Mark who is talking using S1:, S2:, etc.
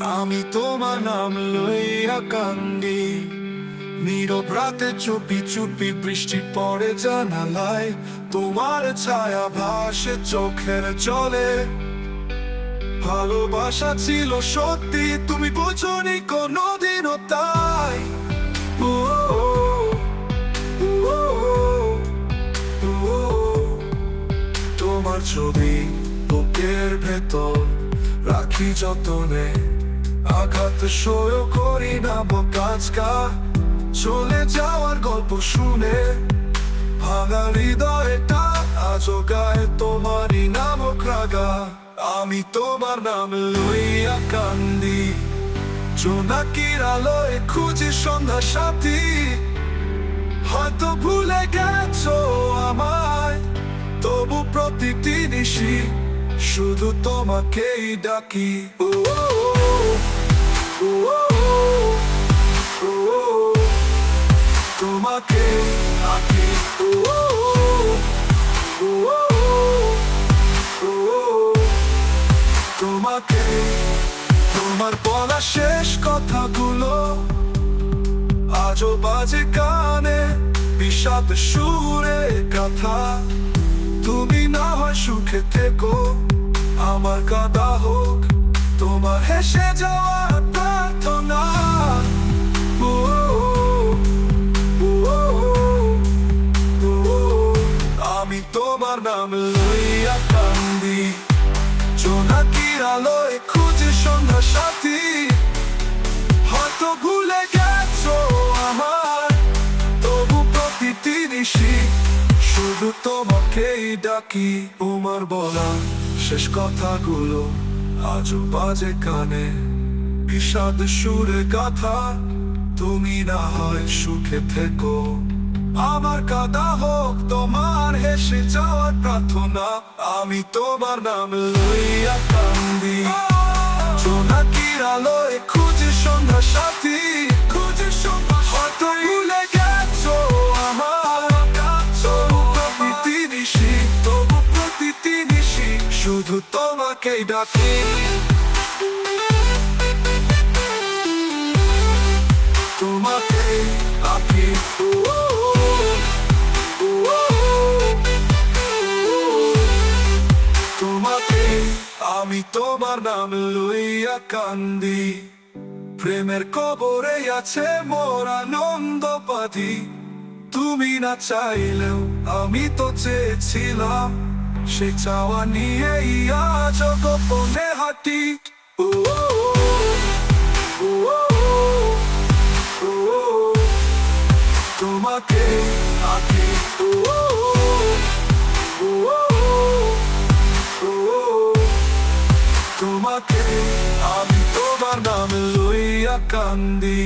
S1: আমি তোমার নাম লইয়া কান্দি, নীরব রাতে চুপি চুপি বৃষ্টি পড়ে জানালায়, তোমার ছায়া ভাসে চোখের জলে। ভালোবাসা ছিল সত্যি, তুমি বোঝনি কোনোদিনও তাই। ও, ও, ও, ও, ও, তোমার ছবি বুকের ভেতর রাখি যতনে, আঘাত সহ্য করি না বকাজকা। চলে যাওয়ার গল্প শুনে ভাঙা হৃদয়টা আজও গায়ে তোমারই নামক রাগা। আমি তোমার নাম লইয়া কান্দি, জোনাকির আলোয় খুঁজি সন্ধ্যা সাথী। হয়তো ভুলে গেছো আমায়, তবু প্রতিটি নিশি শুধু তোমাকেই ডাকি। ও, ও, ও, ও, ও, তোমাকে ডাকি। ও, ও, ও, ও, তোমাকে। তোমার বলা শেষ কথাগুলো আজও বাজে কানে, বিষাদ সুরে কথা। তুমি না হয় সুখে থেকো, আমার কাঁদা হোক তোমার হেসে যাওয়ার প্রার্থনা। ও, ও, ও, ও, আমি তোমার নাম লইয়া কান্দি, জোনাকির আলোয় খুঁজি সন্ধ্যা সাথী। হয়তো ভুলে গেছো আমার, তবু প্রতিটি নিশি শুধু তোমাকেই ডাকি। তোমার বলা শেষ কথাগুলো আজও বাজে কানে, বিষাদ সুরে গাথা। তুমি না হয় সুখে থেকো, আমার কাঁদা হোক তোমার হেসে যাওয়ার প্রার্থনা। আমি তোমার নাম লইয়া কান্দি, জোনাকির আলোয় খুঁজি সন্ধ্যা সাথী। হয়তো ভুলে গেছো আমার, তবু প্রতিটি নিশি শুধু তোমাকেই ডাকি। তোমাকে ডাকি। ও, ও, ও, তোমাকে। আমি তোমার নাম লইয়া কান্দি, প্রেমের কবরে আছে মোর আনন্দ পাতি। তুমি না চাইলেও আমি তো চেয়েছিলাম, সে চাওয়া নিয়ে আজ গোপনে হাঁটি। ও, ও, ও, ও, ও, তোমাকে ডাকি। ও, ও, ও, ও, তোমাকে। আমি তোমার নাম লইয়া কান্দি।